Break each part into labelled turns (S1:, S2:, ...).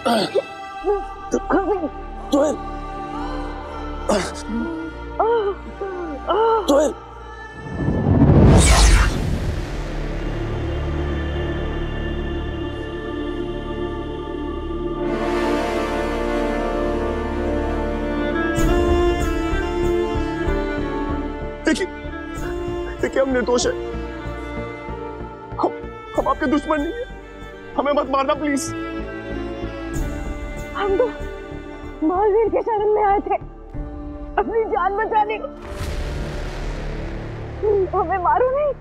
S1: Joel, Joel, देखिए हम निर्दोष है, हम आपके दुश्मन नहीं है, हमें मत मारना प्लीज।
S2: हम तो महावीर के शरण में आए थे अपनी जान बचाने को, हमें मारो नहीं।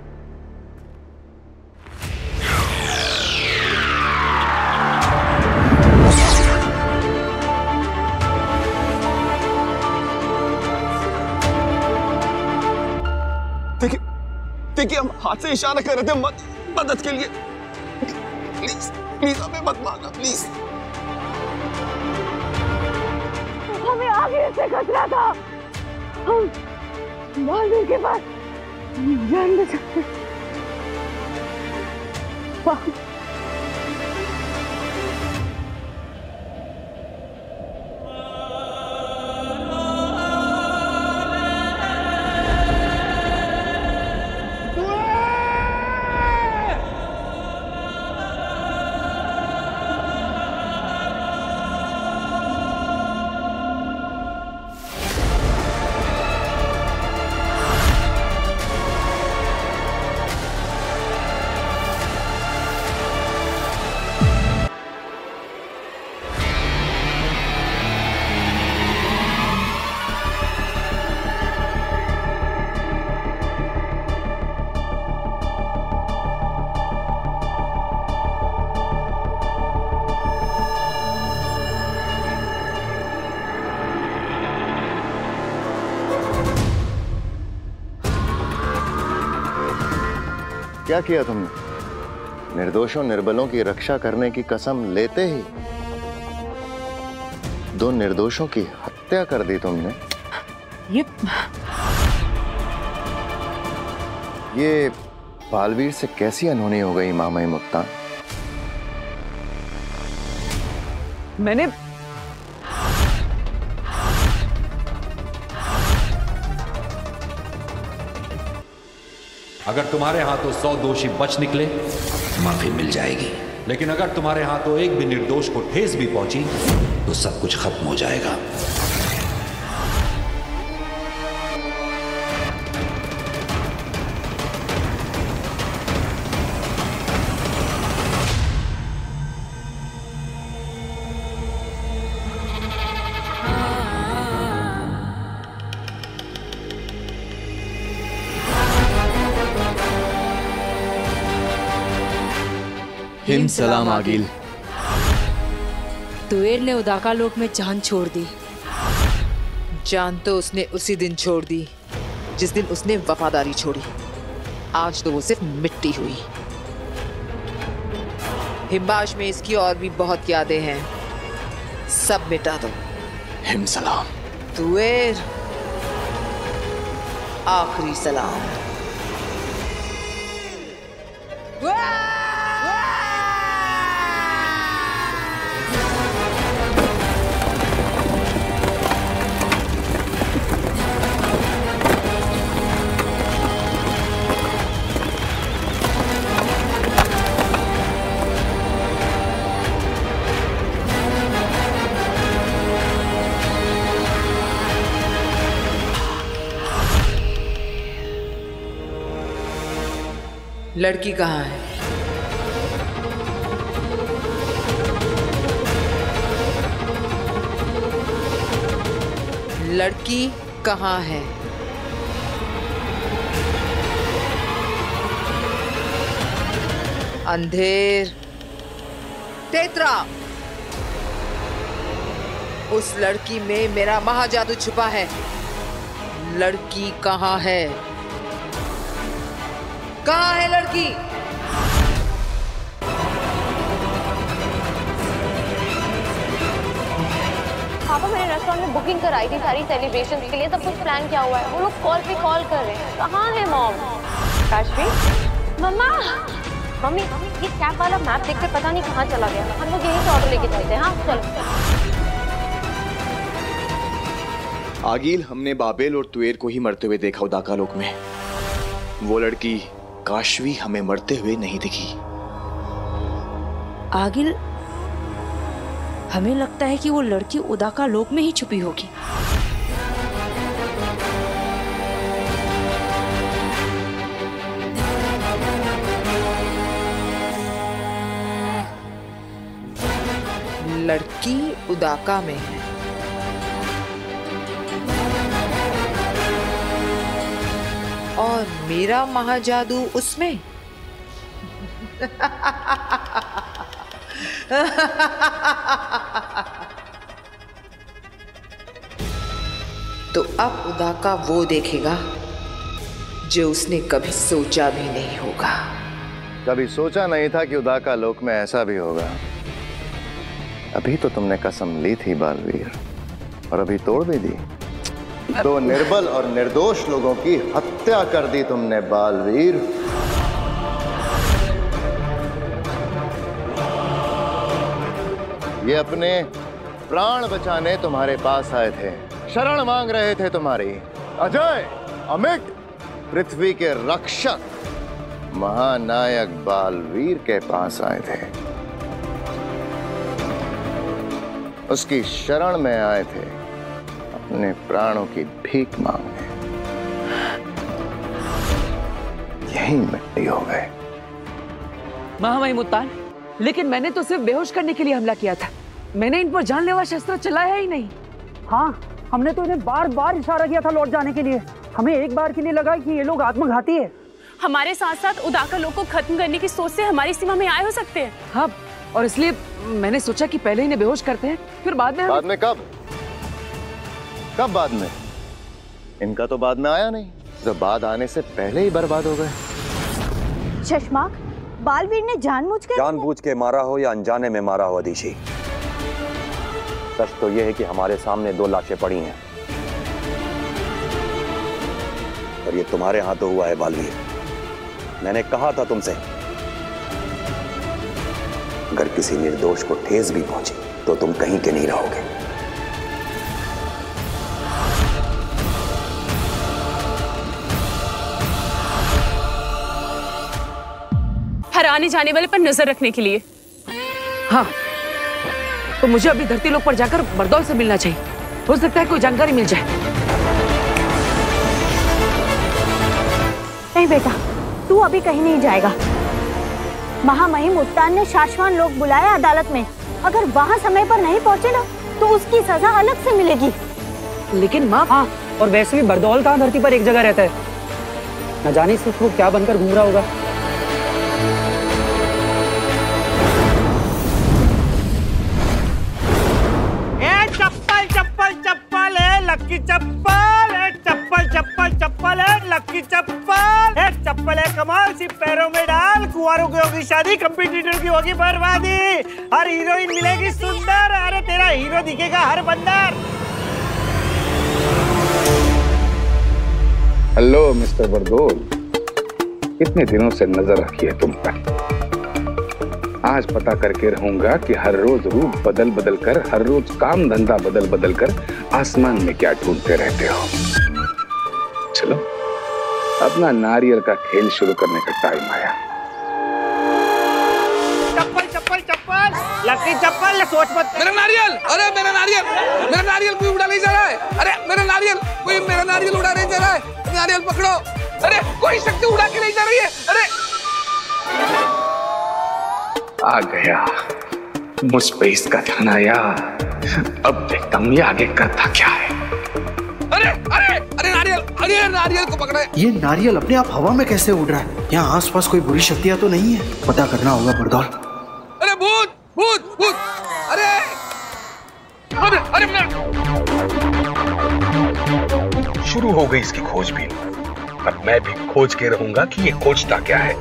S1: देखिए हम हाथ से इशारा कर रहे थे मदद के लिए, प्लीज प्लीज हमें मत मारना प्लीज।
S2: हमें आगे से खतरा था, हम महावीर के पास जान बचाते।
S3: क्या किया तुमने? निर्दोषों निर्बलों की रक्षा करने की कसम लेते ही दो निर्दोषों की हत्या कर दी तुमने। ये बालवीर से कैसी अनहोनी हो गई मामा मुक्ता?
S2: मैंने
S4: अगर तुम्हारे हाथों 100 दोषी बच निकले माफी मिल जाएगी, लेकिन अगर तुम्हारे हाथों एक भी निर्दोष को ठेस भी पहुंची तो सब कुछ खत्म हो जाएगा।
S5: हिम सलाम आगिल।
S6: तुएर ने उदाका लोक में जान छोड़ दी।
S7: जान तो उसने उसी दिन छोड़ दी जिस दिन उसने वफादारी छोड़ी। आज तो वो सिर्फ मिट्टी हुई। हिम्बाश में इसकी और भी बहुत यादें हैं, सब मिटा दो।
S5: हिम सलाम।
S7: तुएर, आखिरी सलाम। लड़की कहाँ है? लड़की कहाँ है? अंधेर, तेतरा, उस लड़की में मेरा महाजादू छुपा है। लड़की कहाँ है? कहाँ है लड़की?
S2: पापा मैंने रेस्टोरेंट में बुकिंग कराई थी सारी सेलिब्रेशन के लिए, सब कुछ प्लान किया हुआ है। वो लोग कॉल पे कॉल कर रहे हैं। कहाँ है मॉम? काशवी, मम्मा, मम्मी ये कैब वाला मैप देख के पता नहीं कहाँ चला गया। हम लोग यहीं से ऑर्डर लेके जाते हैं। हाँ चलो।
S5: आगिल, हमने बाबेल और तुएर को ही मरते हुए देखा उदाका लोक में। वो लड़की काशवी हमें मरते हुए नहीं दिखी।
S6: आगिल, हमें लगता है कि वो लड़की उदाका लोक में ही छुपी होगी।
S7: लड़की उदाका में है। और मेरा महाजादू उसमें। तो अब उदाका वो देखेगा जो उसने कभी सोचा भी नहीं होगा।
S3: कभी सोचा नहीं था कि उदाका लोक में ऐसा भी होगा। अभी तो तुमने कसम ली थी बालवीर, और अभी तोड़ भी दी। दो निर्बल और निर्दोष लोगों की हत्या कर दी तुमने बालवीर। ये अपने प्राण बचाने तुम्हारे पास आए थे, शरण मांग रहे थे तुम्हारी। अजय, अमिट, पृथ्वी के रक्षक महानायक बालवीर के पास आए थे। उसकी शरण में आए थे, अपने प्राणों की भीख मांगने। यही मिट्टी हो गए।
S8: महामहिम मुत्तान, लेकिन मैंने तो सिर्फ बेहोश करने के लिए हमला किया था। मैंने इन पर जानलेवा शस्त्र चलाया ही नहीं।
S9: हाँ, हमने तो इन्हें बार बार इशारा किया था लौट जाने के लिए। हमें एक बार के लिए लगा कि ये लोग आत्मघाती है।
S2: हमारे साथ साथ उदाका लोग को खत्म करने की सोच से हमारी सीमा में आए हो सकते हैं।
S8: हाँ, और इसलिए मैंने सोचा कि पहले इन्हें बेहोश करते हैं, फिर बाद में
S3: कब बाद में? इनका तो बाद में आया नहीं, जो बाद आने से पहले ही बर्बाद हो गए।
S2: चश्मा, बालवीर ने जानबूझ के
S10: मारा हो या अनजाने में मारा हो अदिति, सच तो यह है कि हमारे सामने दो लाशें पड़ी हैं, और ये तुम्हारे हाथों हुआ है बालवीर। मैंने कहा था तुमसे, अगर किसी निर्दोष को ठेस भी पहुंची तो तुम कहीं के नहीं रहोगे।
S2: हर आने जाने वाले पर नजर रखने के लिए।
S8: हाँ, तो मुझे अभी धरती लोक पर जाकर बरदौल से मिलना चाहिए। हो सकता है कोई जानकारी मिल जाए।
S2: नहीं बेटा, तू अभी कहीं नहीं जाएगा। महामहिम उत्तान ने शाश्वान लोग बुलाया अदालत में। अगर वहाँ समय पर नहीं पहुँचे ना, तो उसकी सजा अलग से मिलेगी।
S8: लेकिन माँ,
S9: हाँ, और वैसे भी बरदौल कहाँ धरती पर एक जगह रहता है। न जाने से वो क्या बनकर घूम रहा होगा।
S11: चप्पल है लक्की चप्पल, एक चप्पल है लक्की चप्पल, एक चप्पल है कमाल, सिर्फ पैरों में डाल। कुंवारों की होगी शादी, कंपटीटर की होगी बर्बादी। हर हीरोइन मिलेगी सुंदर, अरे तेरा हीरो दिखेगा हर बंदर।
S12: हेलो मिस्टर बरदौल, कितने दिनों से नजर रखी है तुम पर। आज पता करके रहूंगा कि हर रोज रूप बदल बदल कर, हर रोज काम धंधा बदल बदल कर आसमान में क्या ढूंढते रहते हो। चलो, अपना नारियल का खेल शुरू करने का टाइम आया।
S11: चप्पल चप्पल चप्पल, लक्की चप्पल, सोच मत।
S13: मेरा नारियल, अरे मेरा नारियल कोई उड़ा नहीं जा रहा है। अरे मेरा नारियल, कोई मेरा नारियल उड़ा नहीं जा रहा है। नारियल पकड़ो, अरे कोई शक्ति उड़ा के नहीं जा रही है। अरे
S12: आ गया, मुझ पे इसका ध्यान आया। अब देखता हूँ ये आगे करता क्या है।
S13: अरे अरे अरे नारियल, अरे नारियल को पकड़ा है।
S14: ये नारियल अपने आप हवा में कैसे उड़ रहा है? यहाँ आसपास कोई बुरी शक्तियाँ तो नहीं है? पता करना होगा बरदौल।
S13: अरे भूत भूत भूत, अरे अरे अरे
S12: शुरू हो गई इसकी खोजबीन। अब मैं भी खोज के रहूंगा कि ये खोजता क्या है।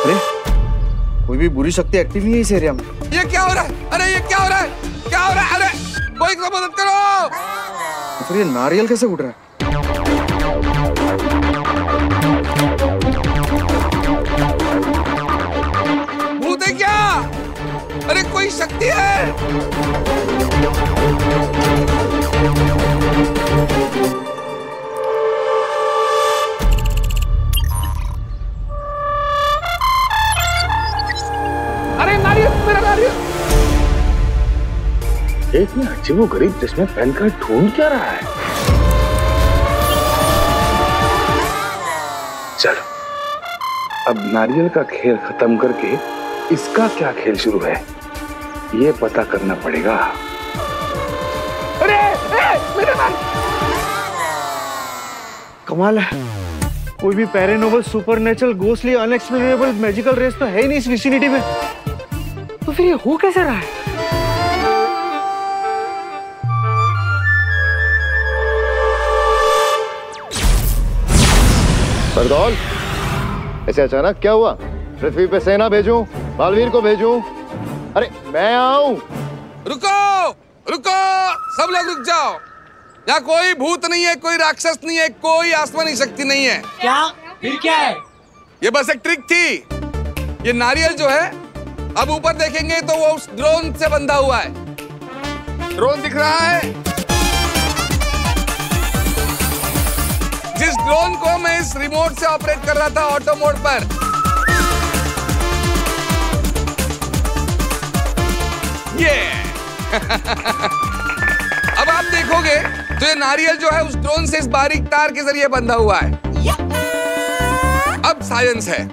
S14: अरे कोई भी बुरी शक्ति एक्टिव नहीं है इस एरिया में।
S13: ये क्या हो रहा है? अरे ये क्या हो रहा है? क्या हो रहा है? अरे कोई मदद करो।
S14: फिर ये नारियल कैसे उड़ रहा है?
S13: भूत है क्या? अरे कोई शक्ति है?
S12: अरे नारियल, मेरा नारियल! इतने अजीबोगरीब जिसमें पहनकर ढूंढ क्या रहा है? चलो, अब नारियल का खेल खत्म करके इसका क्या खेल शुरू है, ये पता करना पड़ेगा।
S13: अरे मेरा नारियल!
S9: कमाल है, कोई भी paranormal, supernatural, ghostly, unexplainable magical race तो है ही नहीं इस विसिनिटी में। तो फिर ये हो कैसे रहा है?
S3: बरदौल, ऐसे अचानक क्या हुआ? पृथ्वी पे सेना भेजूं? बालवीर को भेजूं? अरे मैं आऊं।
S13: रुको रुको, सब लोग रुक जाओ। यहाँ कोई भूत नहीं है, कोई राक्षस नहीं है, कोई आसमानी शक्ति नहीं है।
S11: क्या? फिर क्या है?
S13: ये बस एक ट्रिक थी। ये नारियल जो है, अब ऊपर देखेंगे तो वो उस ड्रोन से बंधा हुआ है। ड्रोन दिख रहा है? जिस ड्रोन को मैं इस रिमोट से ऑपरेट कर रहा था ऑटो मोड पर, ये अब आप देखोगे तो ये नारियल जो है उस ड्रोन से इस बारीक तार के जरिए बंधा हुआ है। अब साइंस है,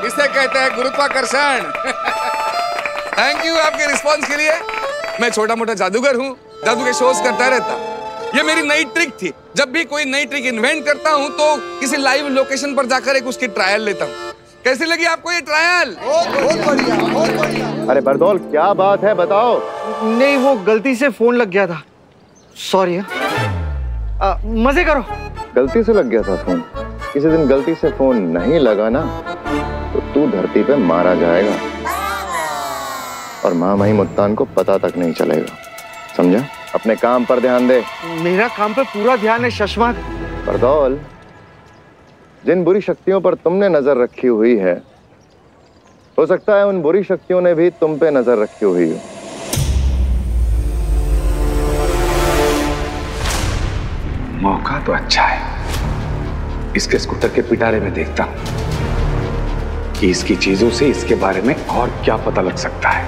S13: इसे कहते हैं गुरुत्वाकर्षण। थैंक यू आपके रिस्पांस के लिए। मैं छोटा मोटा जादूगर हूँ, जादू के शोज करता रहता। ये मेरी नई ट्रिक थी। जब भी कोई नई ट्रिक इन्वेंट करता हूँ तो किसी लाइव लोकेशन पर जाकर एक उसकी ट्रायल लेता हूँ। कैसी लगी आपको ये ट्रायल?
S14: बहुत बढ़िया, बहुत बढ़िया।
S3: अरे बरदौल, क्या बात है, बताओ।
S9: नहीं, वो गलती से फोन लग गया था, सॉरी। मजे करो।
S3: गलती से लग गया था फोन? किसी दिन गलती से फोन नहीं लगा ना तो तू धरती पे मारा जाएगा और महामहिम मुत्तान को पता तक नहीं चलेगा, समझा? अपने काम पर ध्यान दे।
S9: मेरा काम पे पूरा ध्यान है शशमाक।
S3: बरदौल, जिन बुरी शक्तियों पर तुमने नजर रखी हुई है, हो सकता है उन बुरी शक्तियों ने भी तुम पे नजर रखी हुई हो।
S12: मौका तो अच्छा है, इसके स्कूटर के पिटारे में देखता हूं कि इसकी चीजों से इसके बारे में और क्या पता लग सकता है।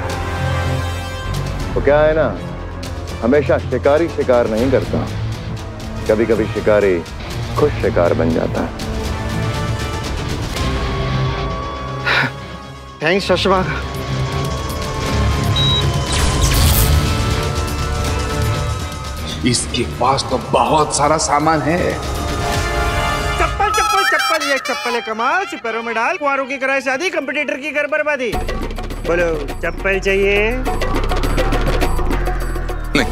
S3: तो क्या है ना, हमेशा शिकारी शिकार नहीं करता, कभी कभी शिकारी खुद शिकार बन जाता है।
S9: थैंक्स शशमाक।
S12: इसके पास तो बहुत सारा सामान है।
S11: चप्पल चप्पल चप्पल, ये चप्पल है कमाल, पैरों में डाल, कुंवारों की कराए शादी, कंपटीटर की घर बर्बादी। बोलो, चप्पल चाहिए?
S13: नहीं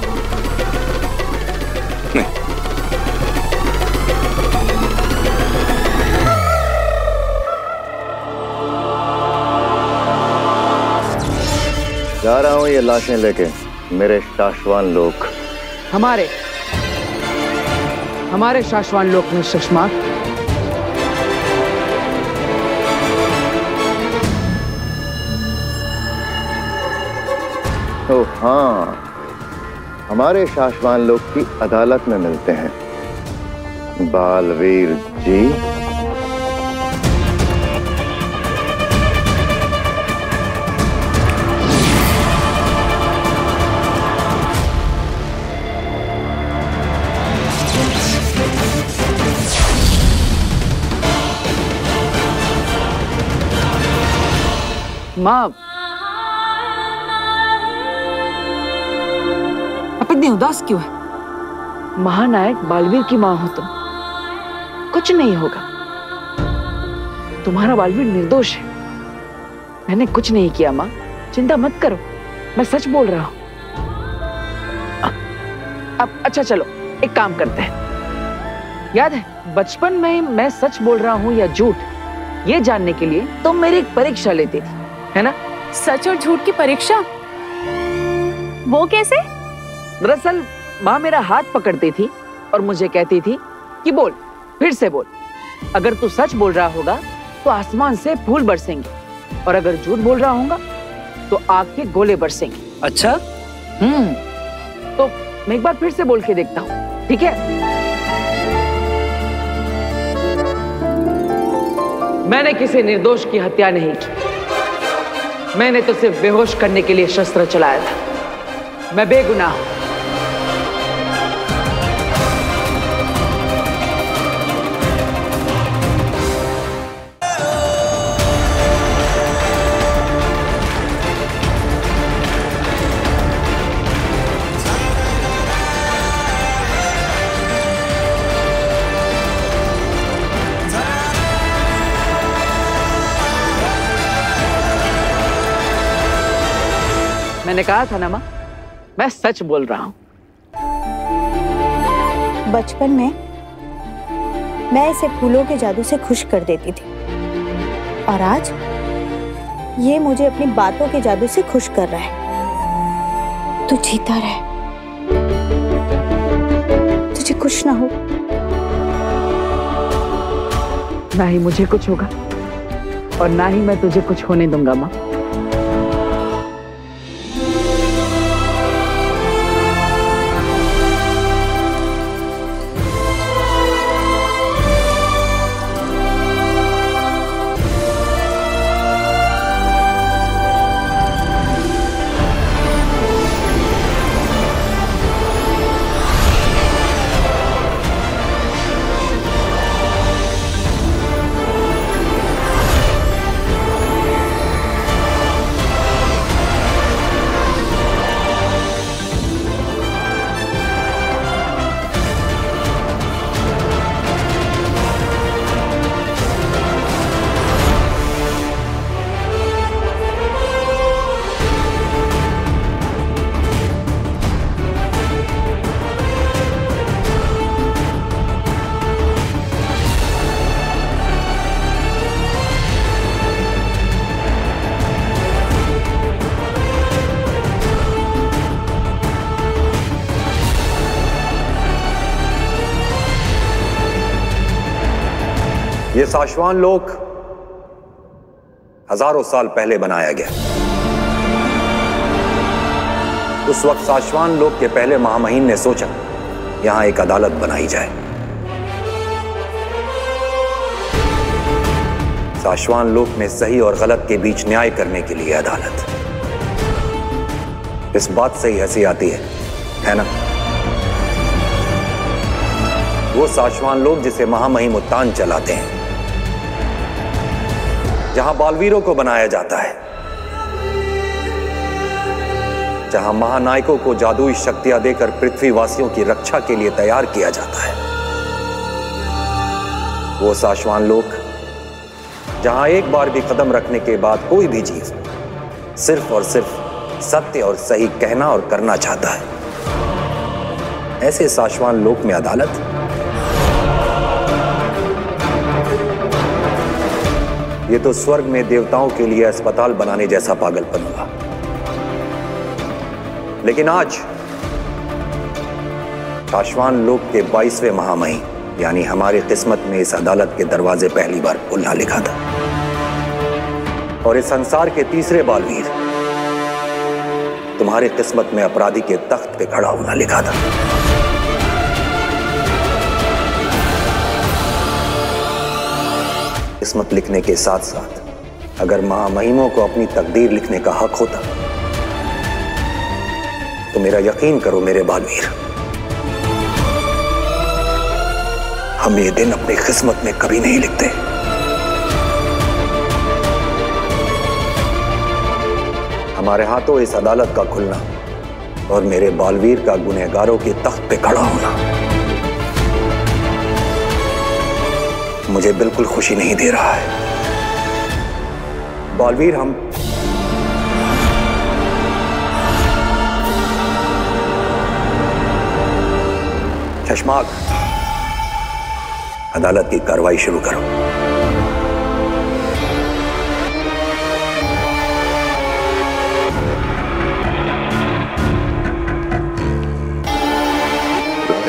S13: नहीं।
S3: जा रहा हूं ये लाशें लेके मेरे शाश्वान लोक।
S8: हमारे शाश्वान लोक में शशमाक।
S3: तो हाँ, हमारे शाश्वान लोक की अदालत में मिलते हैं बालवीर जी।
S8: माँ, आप इतनी उदास क्यों है? महानायक बालवीर की माँ हो तुम, कुछ नहीं होगा। तुम्हारा बालवीर निर्दोष है। मैंने कुछ नहीं किया माँ, चिंता मत करो, मैं सच बोल रहा हूँ। अब अच्छा चलो, एक काम करते हैं। याद है बचपन में मैं सच बोल रहा हूँ या झूठ, ये जानने के लिए तुम मेरी एक परीक्षा लेती थी, है ना?
S2: सच और झूठ की परीक्षा? वो कैसे?
S8: दरअसल माँ मेरा हाथ पकड़ती थी और मुझे कहती थी कि बोल, फिर से बोल। अगर तू सच बोल रहा होगा तो आसमान से फूल बरसेंगे, और अगर झूठ बोल रहा होगा तो आग के गोले बरसेंगे।
S15: अच्छा?
S8: तो मैं एक बार फिर से बोल के देखता हूँ, ठीक है? मैंने किसी निर्दोष की हत्या नहीं की। मैंने तो सिर्फ बेहोश करने के लिए शस्त्र चलाया था। मैं बेगुनाह हूं। मैंने कहा था ना माँ, मैं सच बोल रहा हूं।
S2: बचपन में मैं इसे फूलों के जादू से खुश कर देती थी, और आज ये मुझे अपनी बातों के जादू से खुश कर रहा है। तू जीता रहे, तुझे कुछ ना हो।
S8: ना ही मुझे कुछ होगा और ना ही मैं तुझे कुछ होने दूंगा माँ।
S10: ये साशवान लोक हजारों साल पहले बनाया गया। उस वक्त साशवान लोक के पहले महामहिम ने सोचा यहां एक अदालत बनाई जाए। साशवान लोक में सही और गलत के बीच न्याय करने के लिए अदालत। इस बात से ही हंसी आती है ना? वो साशवान लोग जिसे महामहिम उत्तान चलाते हैं, जहां बालवीरों को बनाया जाता है, जहां महानायकों को जादुई शक्तियां देकर पृथ्वीवासियों की रक्षा के लिए तैयार किया जाता है। वो साशवान लोक जहां एक बार भी कदम रखने के बाद कोई भी चीज सिर्फ और सिर्फ सत्य और सही कहना और करना चाहता है। ऐसे साशवान लोक में अदालत, ये तो स्वर्ग में देवताओं के लिए अस्पताल बनाने जैसा पागलपन हुआ। लेकिन आज साशवान लोक के 22वें महामहिम यानी हमारी किस्मत में इस अदालत के दरवाजे पहली बार खुलना लिखा था, और इस संसार के तीसरे बालवीर तुम्हारी किस्मत में अपराधी के तख्त पे खड़ा होना लिखा था। किस्मत लिखने के साथ साथ अगर महामहिमों को अपनी तकदीर लिखने का हक होता तो मेरा यकीन करो मेरे बालवीर, हम ये दिन अपनी किस्मत में कभी नहीं लिखते। हमारे हाथों इस अदालत का खुलना और मेरे बालवीर का गुनहगारों के तख्त पे खड़ा होना मुझे बिल्कुल खुशी नहीं दे रहा है। बालवीर, हम चश्माक, अदालत की कार्रवाई शुरू करो।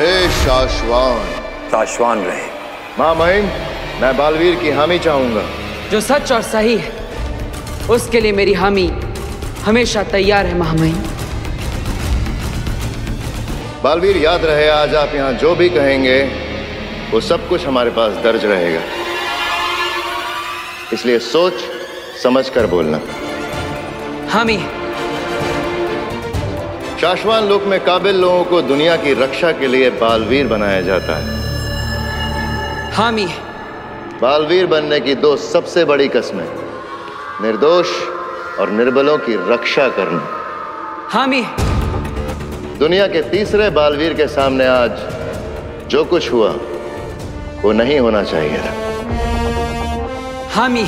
S3: रहे शाश्वान।
S10: शाश्वान रहे।
S3: माँ महिम, मैं बालवीर की हामी चाहूंगा।
S8: जो सच और सही है उसके लिए मेरी हामी हमेशा तैयार है महामहिम।
S3: बालवीर, याद रहे आज आप यहाँ जो भी कहेंगे वो सब कुछ हमारे पास दर्ज रहेगा, इसलिए सोच समझ कर बोलना।
S8: हामी।
S3: शाश्वान लोक में काबिल लोगों को दुनिया की रक्षा के लिए बालवीर बनाया जाता है।
S8: हामी।
S3: बालवीर बनने की दो सबसे बड़ी कस्में, निर्दोष और निर्बलों की रक्षा करना।
S8: हामी।
S3: दुनिया के तीसरे बालवीर के सामने आज जो कुछ हुआ वो नहीं होना चाहिए था।
S8: हामी।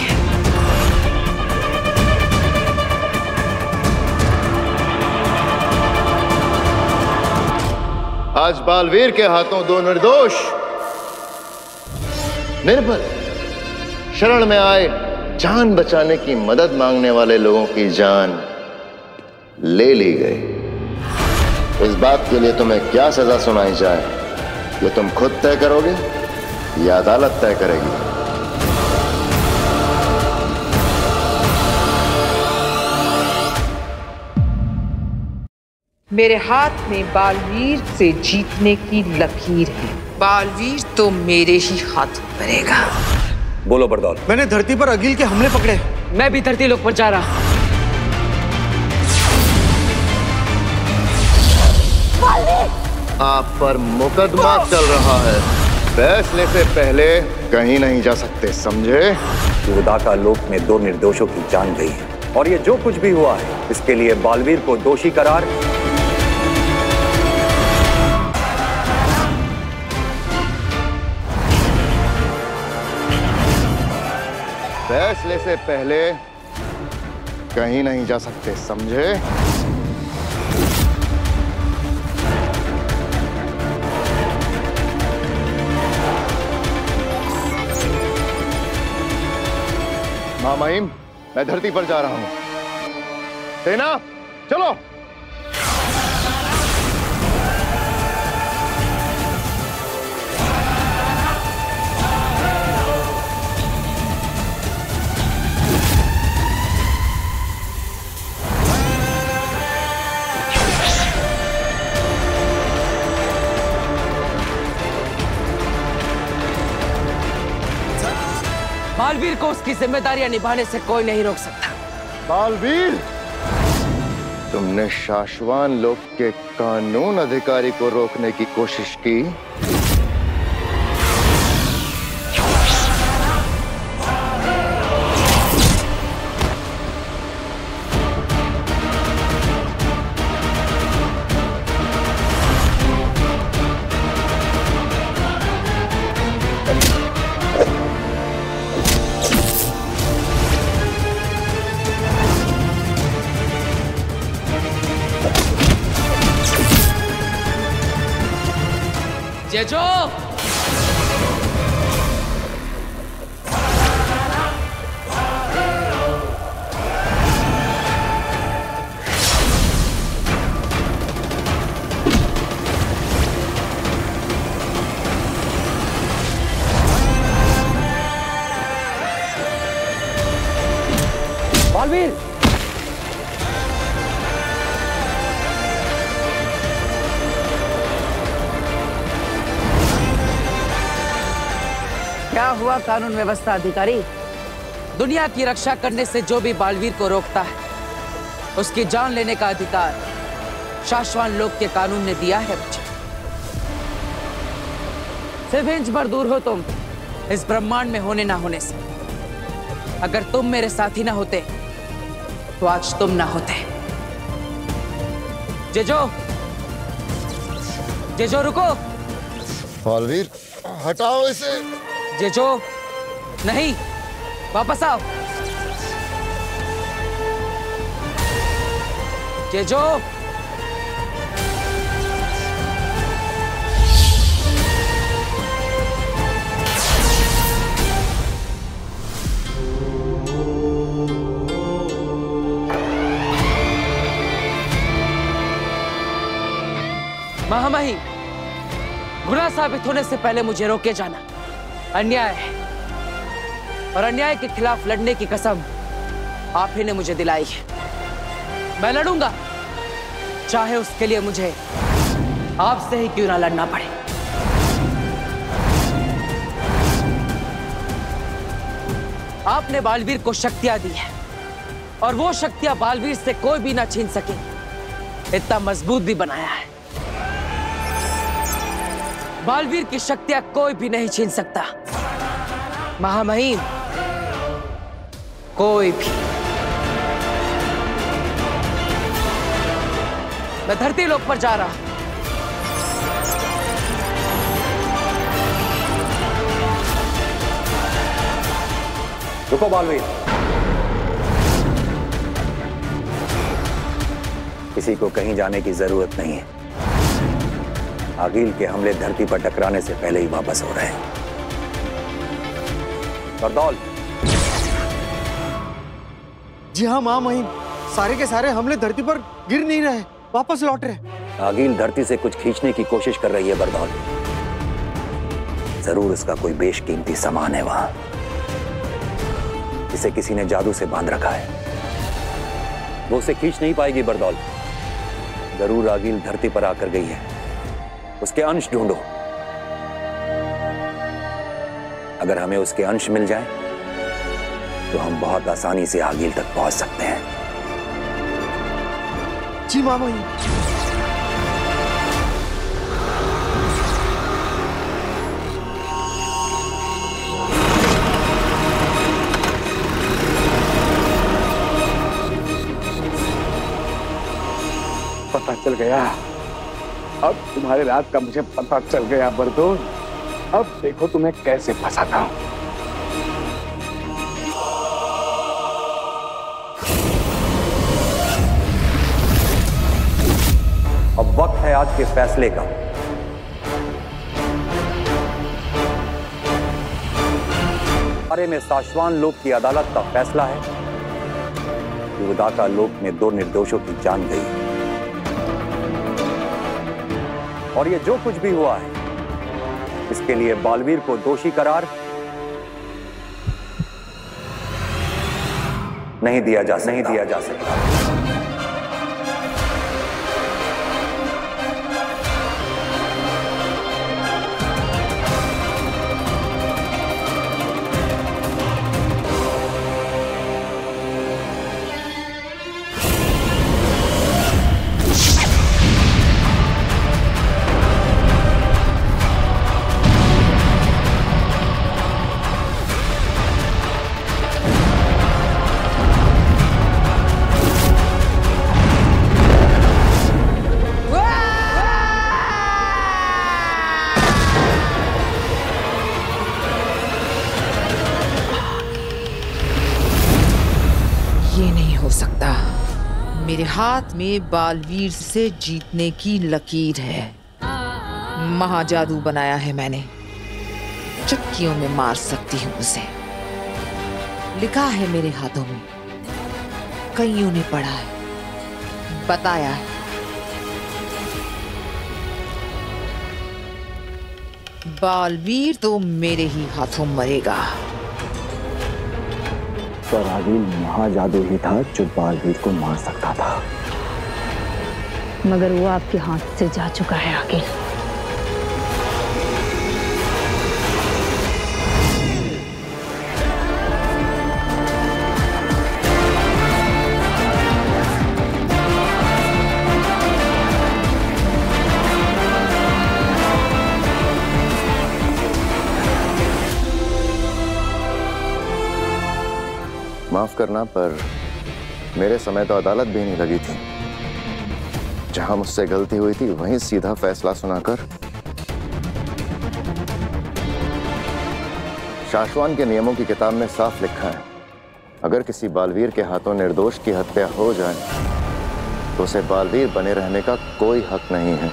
S3: आज बालवीर के हाथों दो निर्दोष, निर्बल, शरण में आए जान बचाने की मदद मांगने वाले लोगों की जान ले ली गई। इस बात के लिए तुम्हें क्या सजा सुनाई जाए ये तुम खुद तय करोगे या अदालत तय करेगी?
S7: मेरे हाथ में बालवीर से जीतने की लकीर है। बालवीर तो मेरे ही हाथ मरेगा।
S10: बोलो बरदौल।
S14: मैंने धरती पर अगिल के हमले पकड़े।
S8: मैं भी धरती लोक पर जा रहा हूं।
S3: आप पर मुकदमा चल रहा है, फैसले से पहले कहीं नहीं जा सकते, समझे?
S10: उदाका लोक में दो निर्दोषों की जान गई है और ये जो कुछ भी हुआ है इसके लिए बालवीर को दोषी करार
S3: फैसले से पहले कहीं नहीं जा सकते, समझे? माँ महिम, मैं धरती पर जा रहा हूं। सेना चलो।
S8: बालवीर को उसकी जिम्मेदारियां निभाने से कोई नहीं रोक सकता।
S3: बालवीर, तुमने शाश्वान लोक के कानून अधिकारी को रोकने की कोशिश की,
S8: जेजो।
S10: बालवीर।
S8: क्या हुआ कानून व्यवस्था अधिकारी? दुनिया की रक्षा करने से जो भी बालवीर को रोकता है उसकी जान लेने का अधिकार शाश्वान लोक के कानून ने दिया है मुझे। सिर्फ इंच भर दूर हो तुम इस ब्रह्मांड में होने ना होने से। अगर तुम मेरे साथी ना होते तो आज तुम ना होते। जेजो, जेजो रुको।
S3: बालवीर हटाओ इसे।
S8: जेजो नहीं, वापस आओ। जेजो। महामहिम, गुनाह साबित होने से पहले मुझे रोके जाना अन्याय है, और अन्याय के खिलाफ लड़ने की कसम आप ही ने मुझे दिलाई है। मैं लड़ूंगा, चाहे उसके लिए मुझे आपसे ही क्यों ना लड़ना पड़े। आपने बालवीर को शक्तियां दी है, और वो शक्तियां बालवीर से कोई भी ना छीन सके, इतना मजबूत भी बनाया है। बालवीर की शक्तियां कोई भी नहीं छीन सकता, महामहिम कोई भी। मैं धरती लोक पर जा रहा हूं।
S10: रुको बालवीर, किसी को कहीं जाने की जरूरत नहीं है। आगिल के हमले धरती पर टकराने से पहले ही वापस हो रहे हैं। बरदौल।
S9: जी हाँ महामहिम, सारे के सारे हमले धरती पर गिर नहीं रहे, वापस लौट रहे।
S10: आगिल धरती से कुछ खींचने की कोशिश कर रही है बरदौल। जरूर उसका कोई बेशकीमती सामान है वहां, इसे किसी ने जादू से बांध रखा है। वो उसे खींच नहीं पाएगी बरदौल। जरूर आगिल धरती पर आकर गई है, उसके अंश ढूंढो। अगर हमें उसके अंश मिल जाए तो हम बहुत आसानी से आगिल तक पहुंच सकते हैं।
S9: जी महामहिम।
S12: पता चल गया, अब तुम्हारे राज का मुझे पता चल गया बरदौल। अब देखो तुम्हें कैसे फंसाता हूं।
S10: अब वक्त है आज के फैसले का। बारे में साशवान लोक की अदालत का फैसला है कि उदाका लोक में 2 निर्दोषों की जान गई, और ये जो कुछ भी हुआ है इसके लिए बालवीर को दोषी करार नहीं दिया जा सकता।
S6: मेरे हाथ में बालवीर से जीतने की लकीर है। महाजादू बनाया है मैंने, चुटकियों में मार सकती हूँ उसे। लिखा है मेरे हाथों में, कईयों ने पढ़ा है, बताया है। बालवीर तो मेरे ही हाथों मरेगा।
S10: पर आगिल महाजादू ही था जो बालवीर को मार सकता था।
S2: मगर वो आपके हाथ से जा चुका है आगिल।
S3: माफ करना, पर मेरे समय तो अदालत भी नहीं लगी थी। जहां मुझसे गलती हुई थी वहीं सीधा फैसला सुनाकर शाश्वान के नियमों की किताब में साफ लिखा है, अगर किसी बालवीर के हाथों निर्दोष की हत्या हो जाए तो उसे बालवीर बने रहने का कोई हक नहीं है।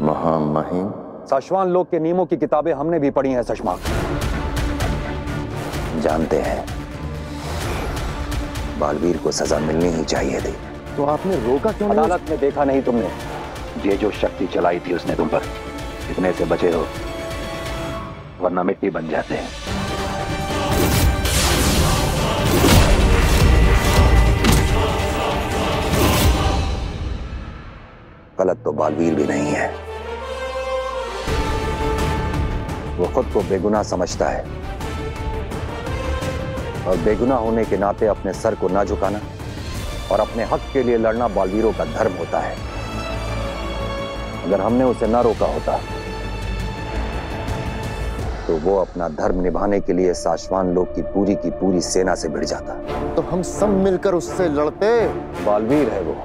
S3: महामहिम,
S10: साशवान लोक के नियमों की किताबें हमने भी पढ़ी हैं सशमाक। जानते हैं बालवीर को सजा मिलनी ही चाहिए थी।
S3: तो आपने रोका क्यों?
S10: अदालत में देखा नहीं तुमने,
S12: ये जो शक्ति चलाई थी उसने तुम पर,
S10: इतने से बचे हो, वरना मिट्टी बन जाते हैं। गलत तो बालवीर भी नहीं है। वो खुद को बेगुनाह समझता है और बेगुनाह होने के नाते अपने सर को ना झुकाना और अपने हक के लिए लड़ना बालवीरों का धर्म होता है। अगर हमने उसे ना रोका होता तो वो अपना धर्म निभाने के लिए साशवान लोग की पूरी सेना से भिड़ जाता।
S3: तो हम सब मिलकर उससे लड़ते।
S10: बालवीर है वो,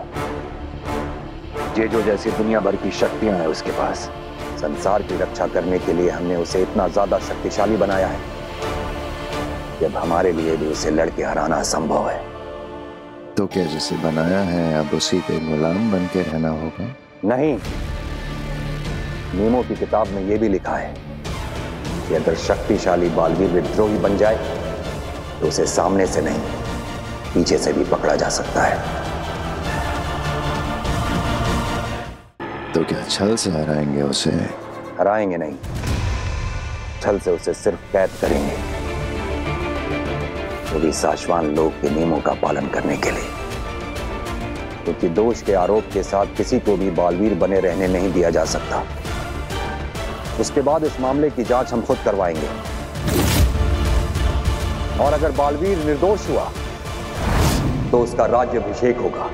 S10: जेजो जैसी दुनिया भर की शक्तियां हैं उसके पास। संसार की रक्षा करने के लिए हमने उसे इतना ज्यादा शक्तिशाली बनाया है कि अब हमारे लिए भी उसे लड़के हराना असंभव है।
S3: तो क्या जिसे बनाया है अब उसी के गुलाम बन के रहना होगा?
S10: नहीं, नियमों की किताब में यह भी लिखा है कि अगर शक्तिशाली बालवीर विद्रोही बन जाए तो उसे सामने से नहीं, पीछे से भी पकड़ा जा सकता है।
S3: तो क्या छल से हराएंगे उसे?
S10: हराएंगे नहीं, छल से उसे सिर्फ कैद करेंगे, वो भी साशवान लोग के नियमों का पालन करने के लिए। क्योंकि दोष के आरोप के साथ किसी को भी बालवीर बने रहने नहीं दिया जा सकता। उसके बाद इस मामले की जांच हम खुद करवाएंगे और अगर बालवीर निर्दोष हुआ तो उसका राज्याभिषेक होगा।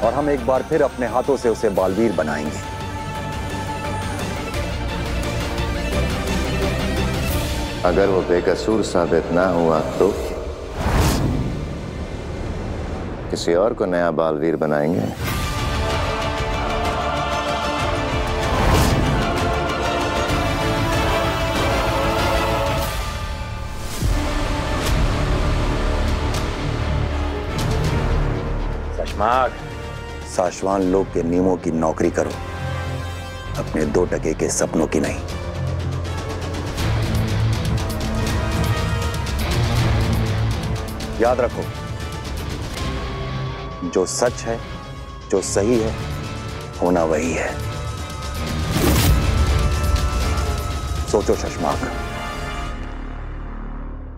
S10: और हम एक बार फिर अपने हाथों से उसे बालवीर बनाएंगे।
S3: अगर वो बेकसूर साबित ना हुआ तो किसी और को नया बालवीर बनाएंगे।
S10: सशमाक, साशवान लोग के नियमों की नौकरी करो, अपने 2 टके के सपनों की नहीं। याद रखो, जो सच है, जो सही है, होना वही है। सोचो शशमाक,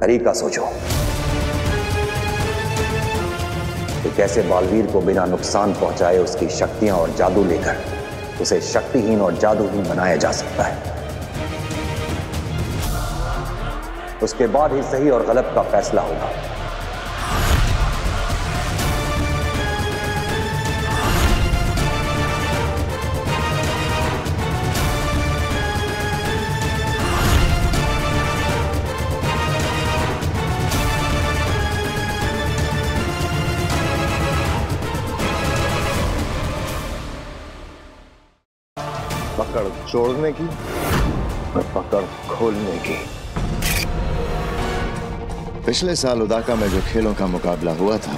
S10: तरीका सोचो कि कैसे बालवीर को बिना नुकसान पहुंचाए उसकी शक्तियां और जादू लेकर उसे शक्तिहीन और जादूहीन बनाया जा सकता है। उसके बाद ही सही और गलत का फैसला होगा।
S3: पकड़ जोड़ने की और पकड़ खोलने की। पिछले साल उदाका में जो खेलों का मुकाबला हुआ था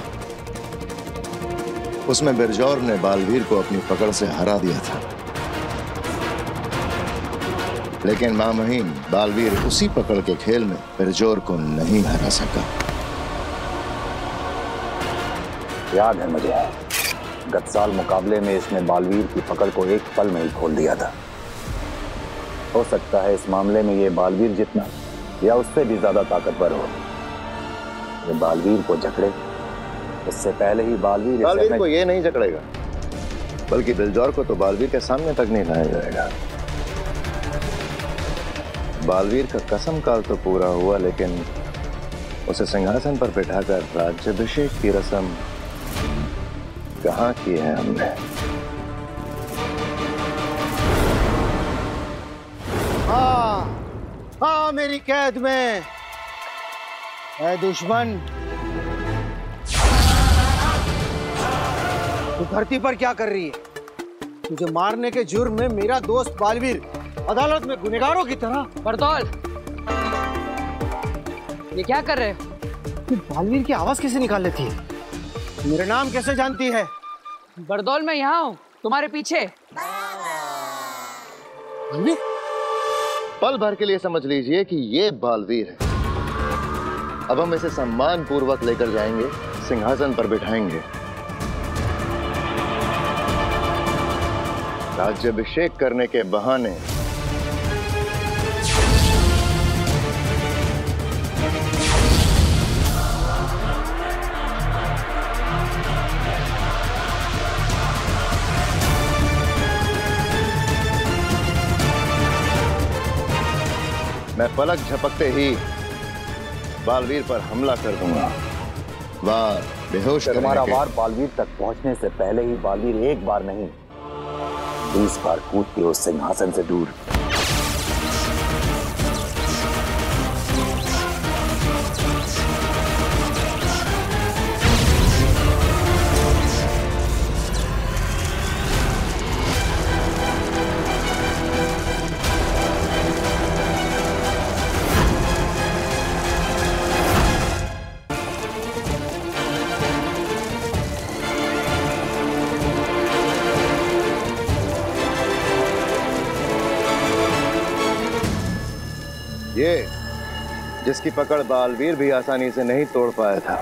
S3: उसमें बिरजौर ने बालवीर को अपनी पकड़ से हरा दिया था, लेकिन मामहीन बालवीर उसी पकड़ के खेल में बिरजौर को नहीं हरा सका।
S10: याद है मुझे, गत साल मुकाबले में इसने बालवीर की पकड़ को एक पल में ही खोल दिया था। हो सकता है इस मामले में ये बालवीर जितना या उससे भी ज्यादा ताकतवर हो। ये बालवीर को जकड़े इससे पहले ही बालवीर
S3: को ये नहीं जकड़ेगा, बल्कि बिरजौर को तो बालवीर के सामने तक नहीं लाया जाएगा। बालवीर का कसम काल तो पूरा हुआ, लेकिन उसे सिंहासन पर बिठाकर राज्याभिषेक की रस्म कहाँ की है हमने?
S14: हाँ मेरी कैद में है दुश्मन। तू धरती पर क्या कर रही है? तुझे मारने के जुर्म में मेरा दोस्त बालवीर अदालत में गुनहगारों की तरह।
S8: बरदौल, ये क्या कर रहे हो?
S14: तू बालवीर की आवाज कैसे निकाल लेती है? मेरा नाम कैसे जानती है?
S8: बरदौल, मैं यहाँ हूँ तुम्हारे पीछे।
S3: पल भर के लिए समझ लीजिए कि ये बालवीर है अब हम इसे सम्मान पूर्वक लेकर जाएंगे, सिंहासन पर बिठाएंगे। राज्याभिषेक करने के बहाने मैं पलक झपकते ही बालवीर पर हमला कर दूंगा। वार बेहोश
S10: तुम्हारा वार बालवीर तक पहुंचने से पहले ही बालवीर एक बार नहीं 20 बार कूद के उस सिंहासन से दूर।
S3: ये जिसकी पकड़ बालवीर भी आसानी से नहीं तोड़ पाया था,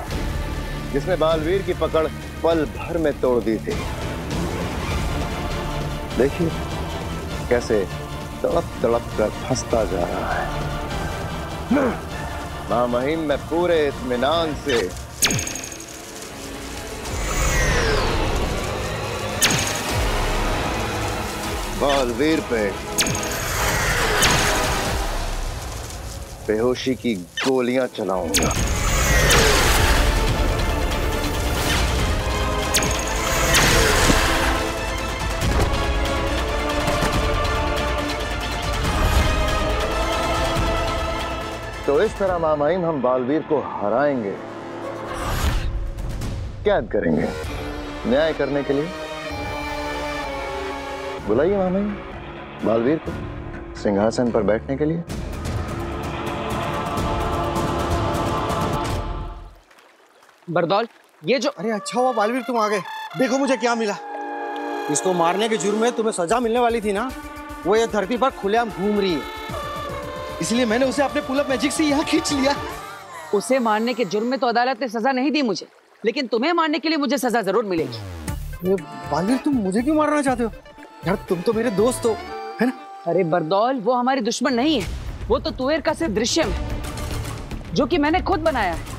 S3: जिसने बालवीर की पकड़ पल भर में तोड़ दी थी। देखिए कैसे तड़प तड़प कर फंसता जा रहा है। महामहिम मैं पूरे इत्मीनान से बालवीर पे बेहोशी की गोलियां चलाऊंगा। तो इस तरह महामहिम हम बालवीर को हराएंगे, कैद करेंगे न्याय करने के लिए। बुलाइए महामहिम बालवीर को सिंहासन पर बैठने के लिए।
S8: बरदौल, ये जो
S14: अरे अच्छा हुआ बालवीर तुम आ गए। देखो मुझे क्या मिला। इसको मारने के जुर्म में तुम्हें सजा मिलने वाली थी ना, वो ये धरती पर खुलेआम घूम रही है, इसलिए मैंने उसे अपने पुल अप मैजिक से यहाँ खींच लिया।
S8: उसे मारने के जुर्म में तो अदालत ने सजा नहीं दी मुझे, लेकिन तुम्हें मारने के लिए मुझे सजा जरूर मिलेगी।
S14: बालवीर तुम मुझे क्यों मारना चाहते हो यार? तुम तो मेरे दोस्त हो, है ना?
S8: अरे बरदौल, वो हमारी दुश्मन नहीं है, वो तो तुवेर का सिर्फ दृश्य है जो कि मैंने खुद बनाया है,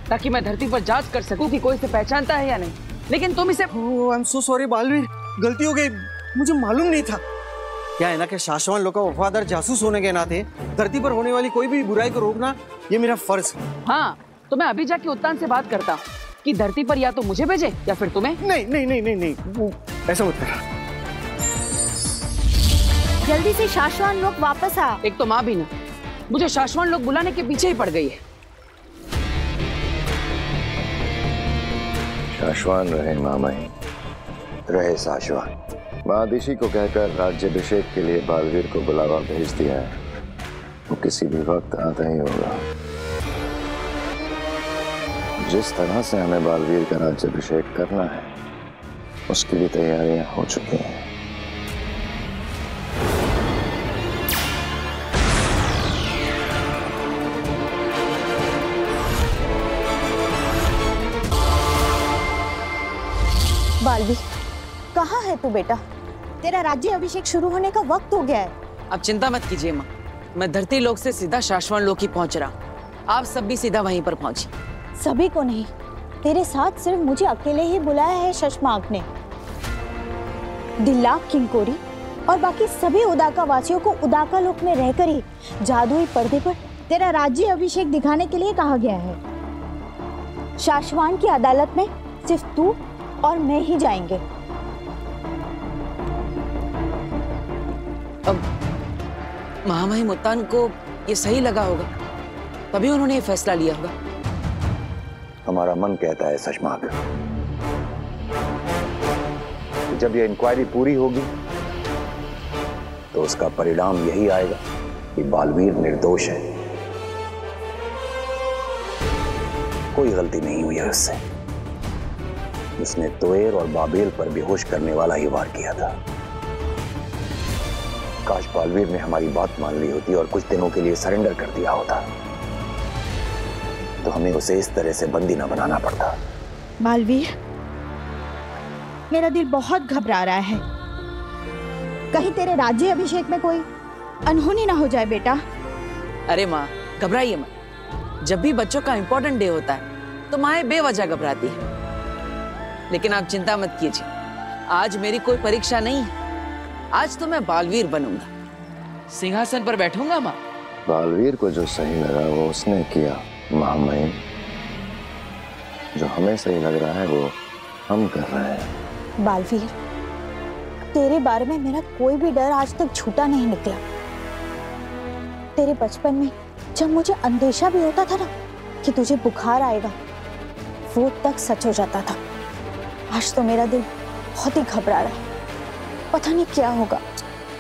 S8: ताकि मैं धरती पर जांच कर सकूं कि कोई इसे पहचानता है या नहीं। लेकिन तुम इसे
S14: I am so sorry Baalveer, गलती हो गई, मुझे मालूम नहीं था। क्या है ना कि शाश्वान लोग का वफादार जासूस होने के नाते धरती पर होने वाली कोई भी बुराई को रोकना ये मेरा फर्ज है।
S8: हाँ, तो मैं अभी जाके उत्तान से बात करता हूँ कि धरती पर या तो मुझे भेजे या फिर तुम्हें।
S14: नहीं नहीं नहीं नहीं नहीं, ऐसा मत करो।
S2: जल्दी से शाश्वान लोग वापस आ।
S8: एक तो माँ भी ना, मुझे शाश्वान लोग बुलाने के पीछे ही पड़ गई है।
S3: शाश्वान रहे महामहिम, रहे शाश्वान। महादिशी को कहकर राज्याभिषेक के लिए बालवीर को बुलावा भेज दिया है, वो किसी भी वक्त आता ही होगा। जिस तरह से हमें बालवीर का राज्याभिषेक करना है उसके लिए तैयारियां हो चुकी हैं।
S2: बालवीर, कहाँ है तू बेटा? तेरा राज्य अभिषेक शुरू होने का वक्त हो गया है।
S8: अब चिंता मत कीजिए माँ, मैं धरती लोक से सीधा शाश्वान लोक ही पहुंच रहा हूँ। आप सब भी सीधा वहीं पर पहुंचिए।
S2: सभी को नहीं, तेरे साथ सिर्फ मुझे अकेले ही बुलाया है शशमाक ने। दिल्लाक, किंकोरी और बाकी सभी उदाका वासियों को उदाका लोक में रहकर ही जादुई पर्दे पर तेरा राज्य अभिषेक दिखाने के लिए कहा गया है। शाश्वान की अदालत में सिर्फ तू और मैं ही जाएंगे।
S8: अब महामहिम उत्तान को ये सही लगा होगा, तभी उन्होंने ये फैसला लिया होगा।
S10: हमारा मन कहता है शशमाक, जब ये इंक्वायरी पूरी होगी तो उसका परिणाम यही आएगा कि बालवीर निर्दोष है, कोई गलती नहीं हुई है उससे। उसने तुवेर और बाबेल पर बेहोश करने वाला ही वार किया था। काश बालवीर ने हमारी बात मान ली होती और कुछ दिनों के लिए सरेंडर कर दिया होता, तो हमें उसे इस तरह से बंदी ना बनाना पड़ता।
S2: बालवीर, मेरा दिल बहुत घबरा रहा है। कहीं तेरे राज्य अभिषेक में कोई अनहोनी ना हो जाए बेटा।
S8: अरे माँ, घबराइए मत। जब भी बच्चों का इंपॉर्टेंट डे होता है तो माएं बेवजह घबराती है। लेकिन आप चिंता मत कीजिए, आज मेरी कोई परीक्षा नहीं है। आज तो मैं बालवीर बनूंगा, सिंहासन पर बैठूंगा माँ।
S3: बालवीर को जो सही लगा वो उसने किया महामहिम। जो हमें सही लग रहा है वो हम कर रहे हैं।
S2: बालवीर, तेरे बारे में मेरा कोई भी डर आज तक झूठा नहीं निकला। तेरे बचपन में जब मुझे अंदेशा भी होता था ना कि तुझे बुखार आएगा, वो तक सच हो जाता था। आज तो मेरा दिल बहुत ही घबरा रहा है, पता नहीं क्या होगा।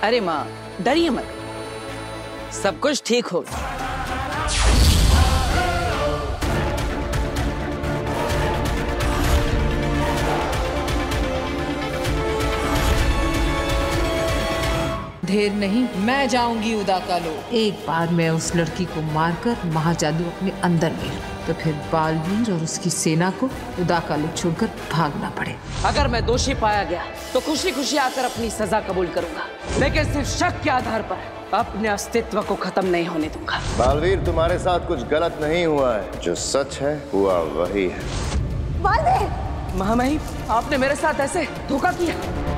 S8: अरे माँ, डरिए मत, सब कुछ ठीक होगा।
S6: देर नहीं, मैं जाऊंगी उदाकालोक। एक बार मैं उस लड़की को मारकर महाजादू अपने अंदर ले लूं, तो फिर बालवीर और उसकी सेना को उदाकालोक छोड़कर भागना पड़े।
S8: अगर मैं दोषी पाया गया तो खुशी खुशी आकर अपनी सजा कबूल करूंगा, लेकिन सिर्फ शक के आधार पर अपने अस्तित्व को खत्म नहीं होने दूंगा।
S3: बालवीर, तुम्हारे साथ कुछ गलत नहीं हुआ है, जो सच है हुआ वही है।
S2: बालवीर!
S8: महामहिम, आपने मेरे साथ ऐसे धोखा किया।